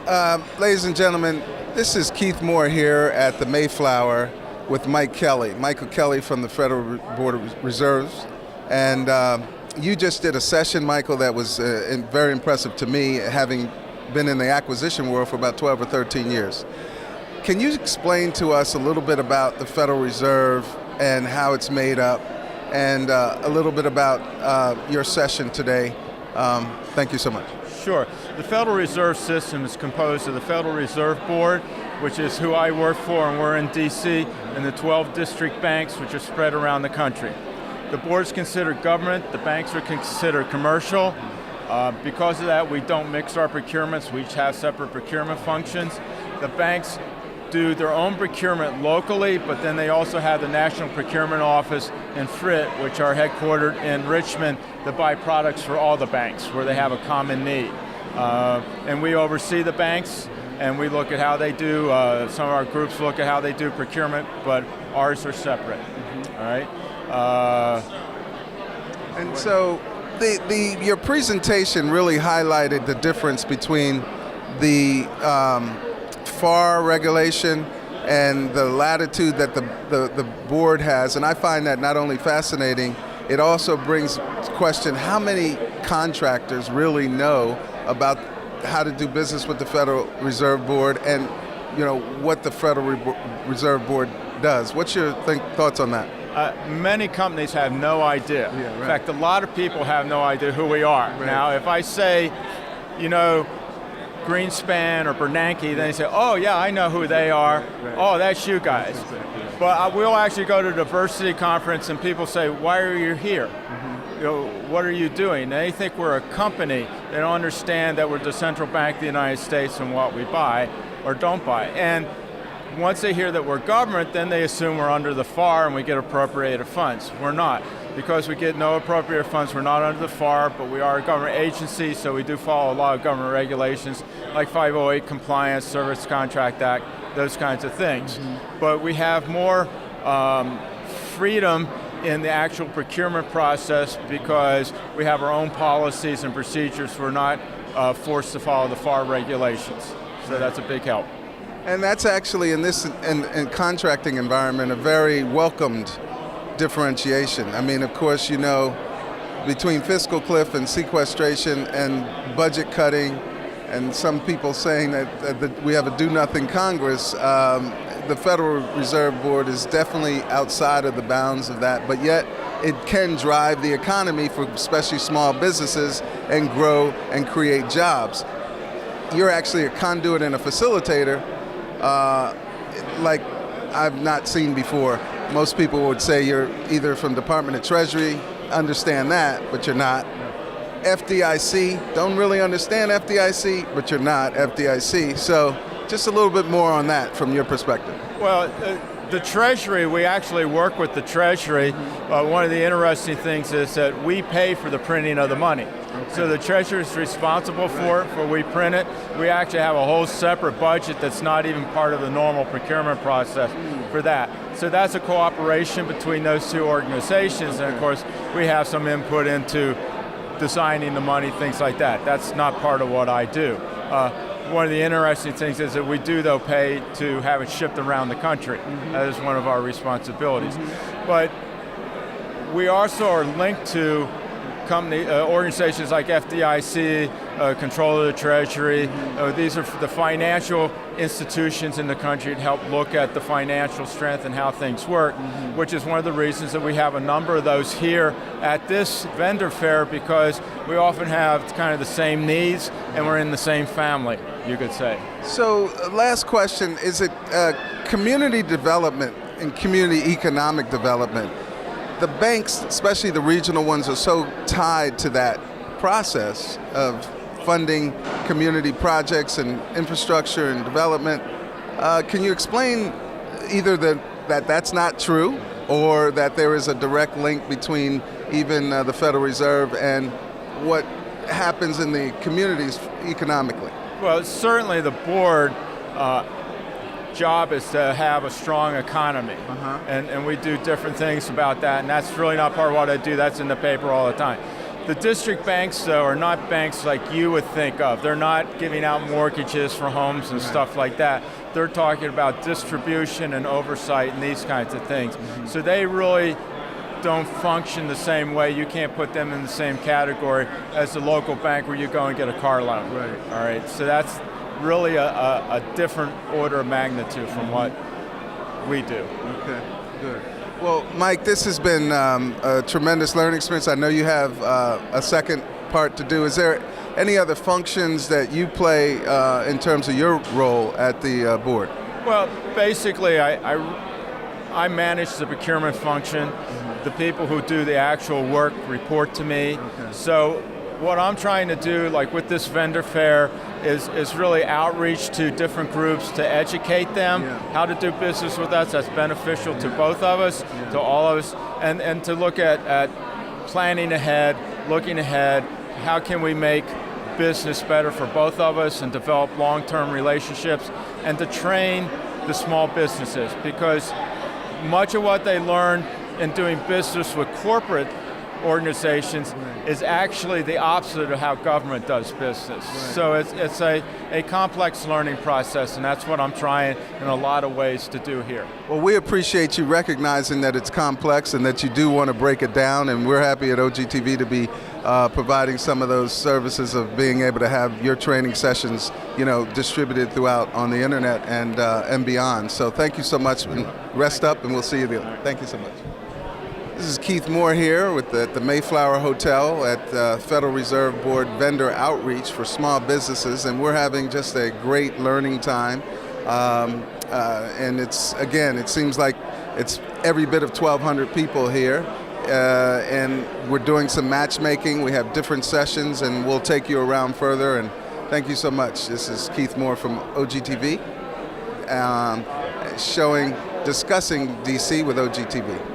Ladies and gentlemen, this is Keith Moore here at the Mayflower with Mike Kelly. Michael Kelly from the Federal Board of Reserves. And you just did a session, Michael, that was very impressive to me, having been in the acquisition world for about 12 or 13 years. Can you explain to us a little bit about the Federal Reserve and how it's made up, and a little bit about your session today? Thank you so much. Sure. The Federal Reserve System is composed of the Federal Reserve Board, which is who I work for, and we're in D.C., and the 12 district banks, which are spread around the country. The board's considered government, the banks are considered commercial. Because of that, we don't mix our procurements, we each have separate procurement functions. The banks do their own procurement locally, but then they also have the National Procurement Office and FRIT, which are headquartered in Richmond, that buy products for all the banks where they have a common need. And we oversee the banks, and we look at how they do, some of our groups look at how they do procurement, but ours are separate, all right? And so your presentation really highlighted the difference between the FAR regulation and the latitude that the board has, and I find that not only fascinating, it also brings to question how many contractors really know about how to do business with the Federal Reserve Board, and what the Federal Reserve Board does. What's your thoughts on that? Many companies have no idea. Yeah, right. In fact, a lot of people have no idea who we are. Right. Now, if I say, Greenspan or Bernanke, then they say, oh yeah, I know who they are. Right. Oh, that's you guys. But we'll actually go to a diversity conference and people say, why are you here? What are you doing? And they think we're a company. They don't understand that we're the central bank of the United States and what we buy or don't buy. And once they hear that we're government, then they assume we're under the FAR and we get appropriated funds. We're not. Because we get no appropriated funds, we're not under the FAR, but we are a government agency, so we do follow a lot of government regulations, like 508 compliance, Service Contract Act, those kinds of things. But we have more freedom in the actual procurement process because we have our own policies and procedures. We're not forced to follow the FAR regulations. So that's a big help. And that's actually, in this in contracting environment, a very welcomed differentiation. I mean, of course, between fiscal cliff and sequestration and budget cutting, and some people saying that we have a do-nothing Congress, the Federal Reserve Board is definitely outside of the bounds of that, but yet it can drive the economy for especially small businesses and grow and create jobs. You're actually a conduit and a facilitator like I've not seen before. Most people would say you're either from Department of Treasury, understand that, but you're not. FDIC, don't really understand FDIC, but you're not FDIC. So just a little bit more on that from your perspective. Well, the Treasury, we actually work with the Treasury. One of the interesting things is that we pay for the printing of the money. Okay. So the Treasury is responsible for it, for we print it. We actually have a whole separate budget that's not even part of the normal procurement process for that. So that's a cooperation between those two organizations, and of course we have some input into designing the money, things like that. That's not part of what I do. One of the interesting things is that we do, though, pay to have it shipped around the country. That is one of our responsibilities. But we also are linked to organizations like FDIC, Control of the Treasury. These are the financial institutions in the country that help look at the financial strength and how things work, which is one of the reasons that we have a number of those here at this vendor fair, because we often have kind of the same needs and we're in the same family, you could say. So last question, is it community development and community economic development? The banks, especially the regional ones, are so tied to that process of funding community projects and infrastructure and development. Can you explain either that that's not true, or that there is a direct link between even the Federal Reserve and what happens in the communities economically? Well, certainly the board job is to have a strong economy, and we do different things about that, and that's really not part of what I do. That's in the paper all the time. The district banks, though, are not banks like you would think of. They're not giving out mortgages for homes and stuff like that. They're talking about distribution and oversight and these kinds of things. So they really don't function the same way. You can't put them in the same category as the local bank where you go and get a car loan. Right. All right, so that's really a different order of magnitude from what we do. Okay, good. Well, Mike, this has been a tremendous learning experience. I know you have a second part to do. Is there any other functions that you play in terms of your role at the board? Well, basically, I manage the procurement function. The people who do the actual work report to me. Okay. So what I'm trying to do, like with this vendor fair, is really outreach to different groups to educate them how to do business with us. That's beneficial to both of us, to all of us, and to look at planning ahead, looking ahead, how can we make business better for both of us and develop long-term relationships, and to train the small businesses, because much of what they learn in doing business with corporate organizations is actually the opposite of how government does business. So it's a complex learning process, and that's what I'm trying in a lot of ways to do here. Well, we appreciate you recognizing that it's complex and that you do want to break it down, and we're happy at OGTV to be providing some of those services of being able to have your training sessions, distributed throughout on the internet and beyond. So thank you so much, and rest up, and we'll see you there. Thank you so much. This is Keith Moore here with the Mayflower Hotel at Federal Reserve Board Vendor Outreach for Small Businesses, and we're having just a great learning time. And it seems like it's every bit of 1,200 people here, and we're doing some matchmaking. We have different sessions, and we'll take you around further. And thank you so much. This is Keith Moore from OGTV, discussing DC with OGTV.